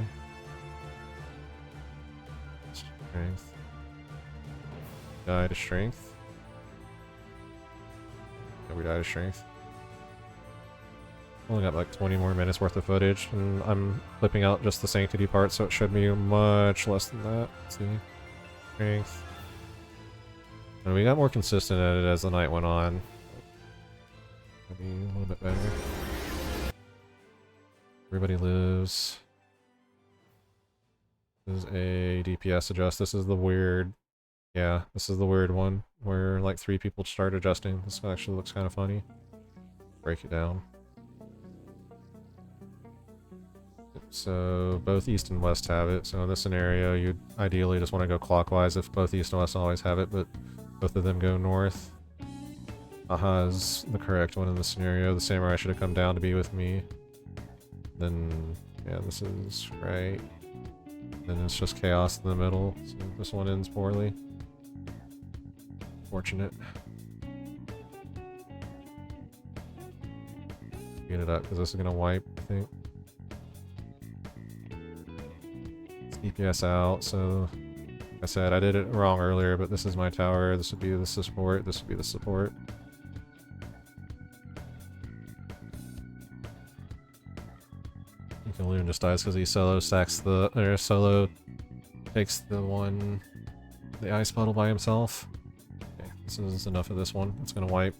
Strength. Die to strength. Yeah, we die to strength. Only got like 20 more minutes worth of footage, and I'm clipping out just the Sanctity part, so it should be much less than that. Let's see. Strength. And we got more consistent at it as the night went on. Maybe a little bit better. Everybody lives. This is a DPS adjust. This is the weird... Yeah, this is the weird one, where like 3 people start adjusting. This actually looks kind of funny. Break it down. So both east and west have it. So in this scenario, you'd ideally just want to go clockwise if both east and west always have it, but both of them go north. Aha is the correct one in this scenario. The samurai should have come down to be with me. Then, yeah, this is right. Then it's just chaos in the middle. So this one ends poorly. Fortunate. Speed it up because this is going to wipe, I think. DPS out, so like I said, I did it wrong earlier, but this is my tower, this would be the support, this would be the support. Loon just dies because he solo stacks the, or solo takes the ice puddle by himself. Okay, this is enough of this one. It's gonna wipe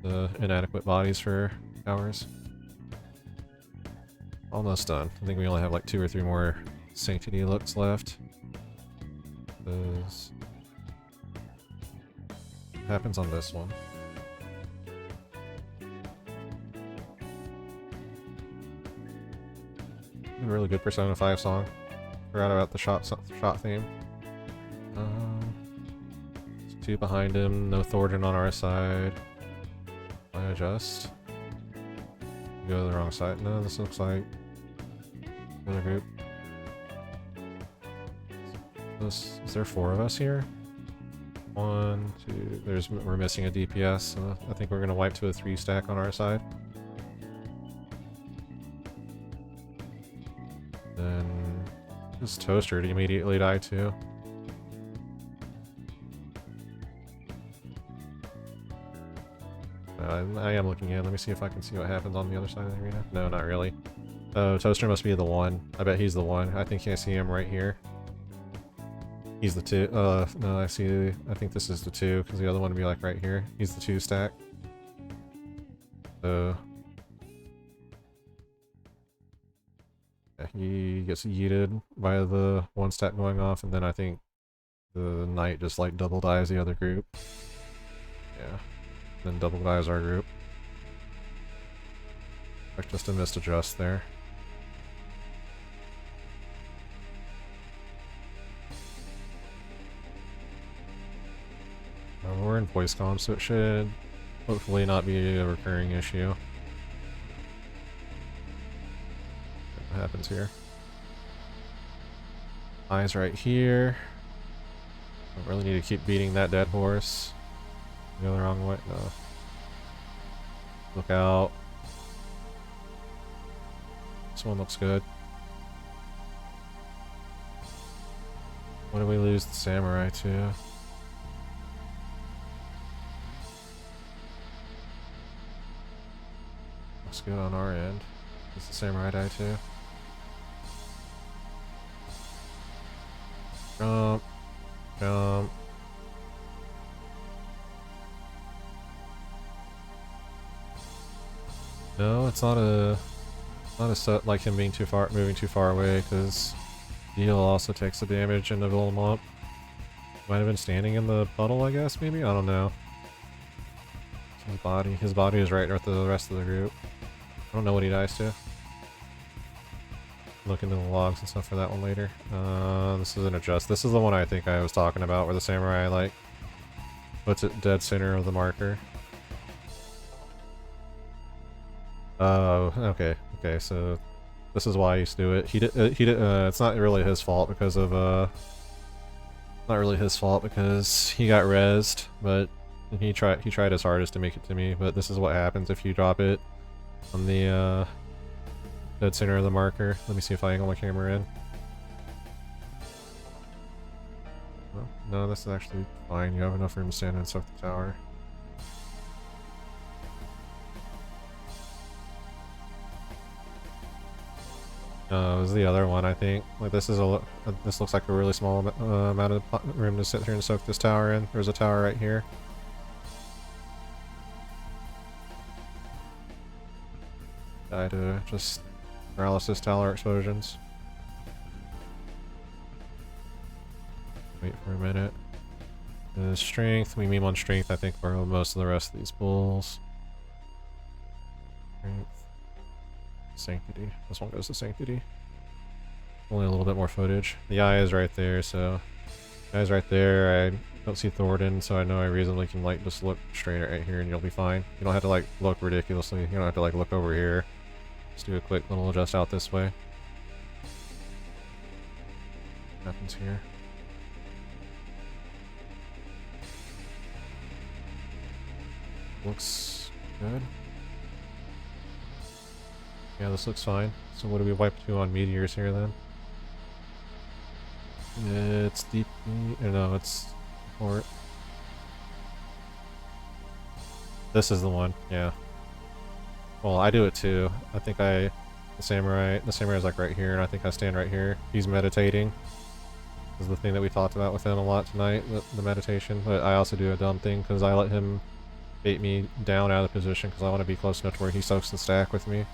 the inadequate bodies for towers. Almost done. I think we only have like 2 or 3 more Sanctity looks left. This happens on this one. A really good Persona 5 song. Forgot about the shot theme. 2 behind him, no Thornton on our side. I adjust. Go to the wrong side. No, this looks like another group. Is there 4 of us here? 1, 2. We're missing a DPS, so I think we're gonna wipe to a 3 stack on our side. Then this toaster to immediately die too. I am looking in. Let me see if I can see what happens on the other side of the arena. No, not really. Oh, toaster must be the one. I bet he's the one. I think I see him right here. He's the 2. No, I think this is the 2, because the other one would be like right here. He's the 2 stack. So... yeah, he gets yeeted by the 1 stack going off, and then I think the knight just like double dies the other group. Yeah. Then double dies our group. Like just a missed adjust there. We're in voice comm, so it should hopefully not be a recurring issue. What happens here? Eyes right here. Don't really need to keep beating that dead horse. Go the wrong way. No. Look out. This one looks good. What do we lose the samurai to? Looks good on our end. Does the samurai die too? Jump. Jump. No, it's not a set like him being moving too far away, because he'll also takes the damage and level him up. Might have been standing in the puddle, I guess, maybe? I don't know. His body is right with the rest of the group. I don't know what he dies to. Look into the logs and stuff for that one later. This is an adjust. This is the one I think I was talking about, where the samurai, like, puts it dead center of the marker. Oh, okay. Okay, so this is why I used to do it. It's not really his fault because of, not really his fault because he got rezzed, but he tried his hardest to make it to me, but this is what happens if you drop it on the, dead center of the marker. Let me see if I angle my camera in. Oh, no, this is actually fine. You have enough room to stand and soak the tower. No, it was the other one, I think. Like, this looks like a really small amount of room to sit here and soak this tower in. There's a tower right here. Die to just paralysis tower explosions. wait for a minute. Strength, we meme on strength, I think, for most of the rest of these bulls. Strength. Sanctity. This one goes to Sanctity. Only a little bit more footage. The eye is right there, so... The eye's right there, I don't see Thornton, so I know I reasonably can, like, just look straight right here and you'll be fine. You don't have to, like, look ridiculously. You don't have to, like, look over here. Just do a quick little adjust out this way. What happens here? Looks good. Yeah, this looks fine. So what do we wipe to on Meteors here then? It's deep. No, it's port. This is the one. Yeah. Well, I do it too. I think the samurai's like right here, and I think I stand right here. He's meditating. This is the thing that we talked about with him a lot tonight, the meditation. But I also do a dumb thing because I let him bait me down out of the position because I want to be close enough to where he soaks the stack with me.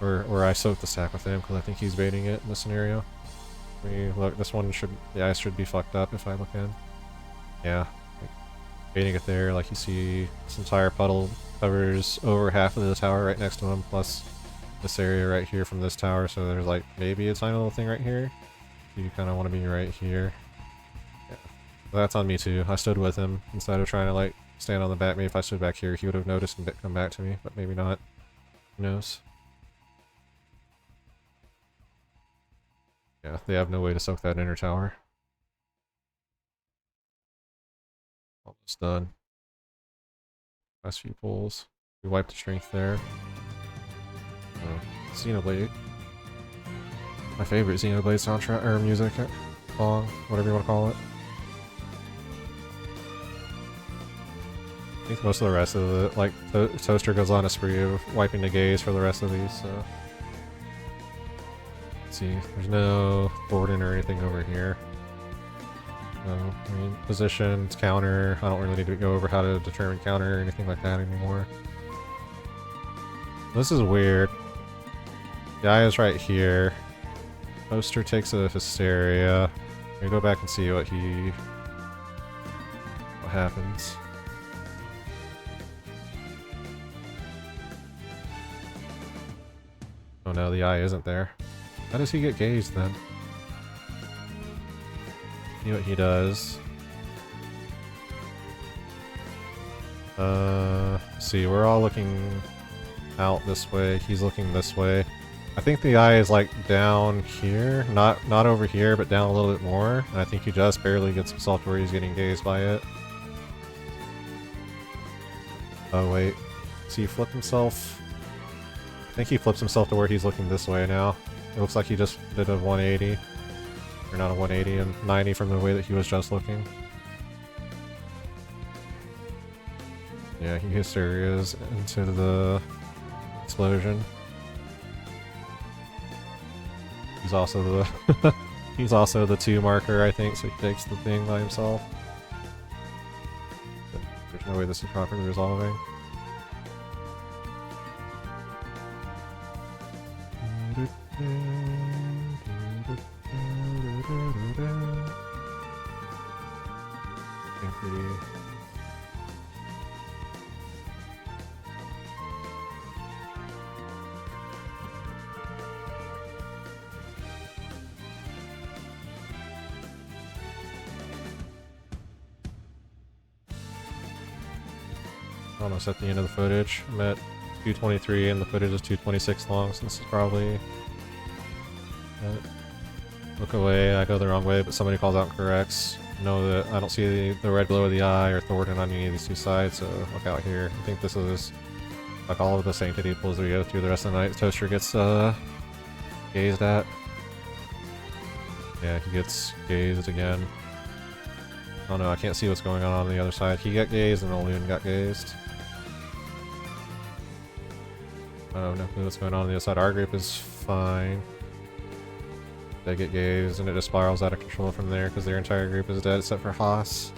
Or I soak the stack with him because I think he's baiting it in this scenario. Look, this one the ice should be fucked up if I look in. Yeah. Baiting it there, like you see this entire puddle covers over half of the tower right next to him, plus this area right here from this tower, so there's like maybe a tiny little thing right here. You kind of want to be right here. Yeah. That's on me too. I stood with him instead of trying to like stand on the back. Maybe if I stood back here he would have noticed and come back to me, but maybe not. Who knows? Yeah, they have no way to soak that inner tower. Almost done. Last few pulls. We wiped the strength there. Xenoblade. My favorite Xenoblade soundtrack, or music, song, whatever you want to call it. I think most of the rest of the, like, Toaster goes on a spree of wiping the gaze for the rest of these, so... Let's see, there's no Thornton or anything over here. I mean, positions, counter, I don't really need to go over how to determine counter or anything like that anymore. This is weird. The eye is right here. Poster takes a hysteria. Let me go back and see what happens. Oh no, the eye isn't there. How does he get gazed then? See what he does. See, we're all looking out this way. He's looking this way. I think the eye is like down here, not over here, but down a little bit more. And I think he just barely gets himself to where he's getting gazed by it. Oh wait, see, he flipped himself. I think he flips himself to where he's looking this way now. It looks like he just did a 180. Or not a 180, and 90 from the way that he was just looking. Yeah, he hysterias into the explosion. He's also the he's also the 2 marker, I think, so he takes the thing by himself. But there's no way this is properly resolving. Almost at the end of the footage. I'm at 223 and the footage is 226 long, so this is probably... look away, I go the wrong way, but somebody calls out and corrects. Know that I don't see the red glow of the eye or Thornton on any of these 2 sides, so look out here. I think this is like all of the Sanctity pulls we go through the rest of the night. Toaster gets gazed at. Yeah, he gets gazed again. Oh no, I can't see what's going on the other side. He got gazed and Olun got gazed. Oh, no clue what's going on the other side. Our group is fine. They get gazed and it just spirals out of control from there because their entire group is dead except for Haas.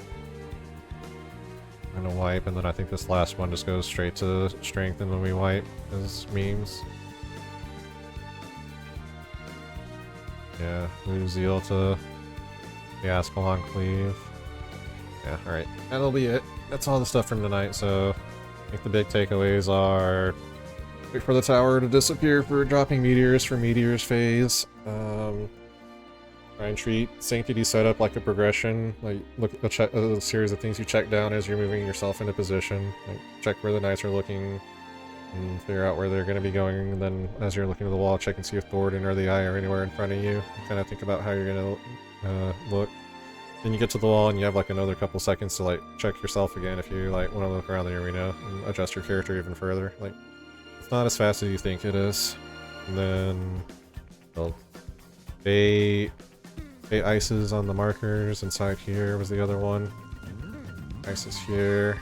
I'm gonna wipe, and then I think this last one just goes straight to strength and then we wipe as memes. Yeah, lose Zeal to the Aspel Enclave. Yeah, alright. That'll be it. That's all the stuff from tonight, so I think the big takeaways are wait for the tower to disappear for dropping meteors for Meteors phase. Try and treat Sanctity setup like a progression. Like, look at a series of things you check down as you're moving yourself into position. Like, check where the knights are looking and figure out where they're going to be going. And then, as you're looking to the wall, check and see if Thornton or the Eye are anywhere in front of you. Kind of think about how you're going to look. Then you get to the wall and you have like another couple seconds to like check yourself again if you like want to look around the arena and adjust your character even further. Like, it's not as fast as you think it is. And then, well, Bay ices on the markers inside here was the other one. Ices here.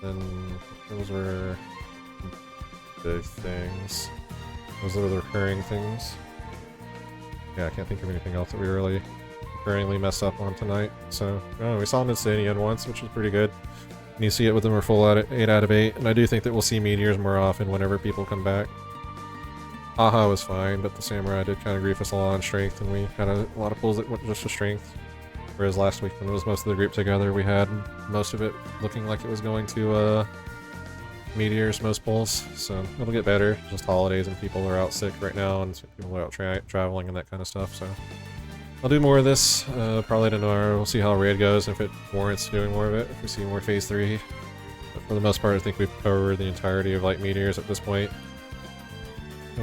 Then those were big things. Those are the recurring things. Yeah, I can't think of anything else that we really recurringly messed up on tonight. So, oh, we saw Mid-Stadian once, which was pretty good. And you see it with them are full out of 8 out of 8. And I do think that we'll see Meteors more often whenever people come back. Aha was fine, but the Samurai did kind of grief us a lot on strength, and we had a lot of pulls that went just to strength. Whereas last week, when it was most of the group together, we had most of it looking like it was going to Meteors, most pulls. So it'll get better. Just holidays and people are out sick right now, and people are out traveling and that kind of stuff. So I'll do more of this probably tomorrow. We'll see how raid goes, and if it warrants doing more of it, if we see more phase 3. But for the most part, I think we've covered the entirety of like Meteors at this point.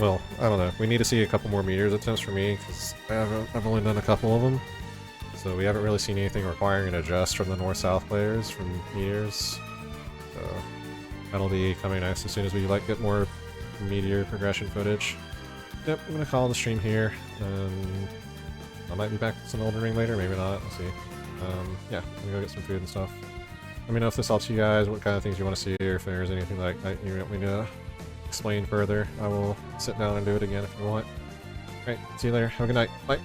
Well, I don't know. We need to see a couple more Meteors attempts for me, because I've only done a couple of them. So we haven't really seen anything requiring an adjust from the North-South players from Meteors. So that'll be coming next as soon as we like get more Meteor progression footage. Yep, I'm gonna call the stream here. I might be back with some Elden Ring later, maybe not. We'll see. Yeah, I'm gonna go get some food and stuff. Let me know if this helps you guys, what kind of things you want to see, or if there's anything like that you want me to explain further. I will sit down and do it again if you want. Alright, see you later. Have a good night. Bye.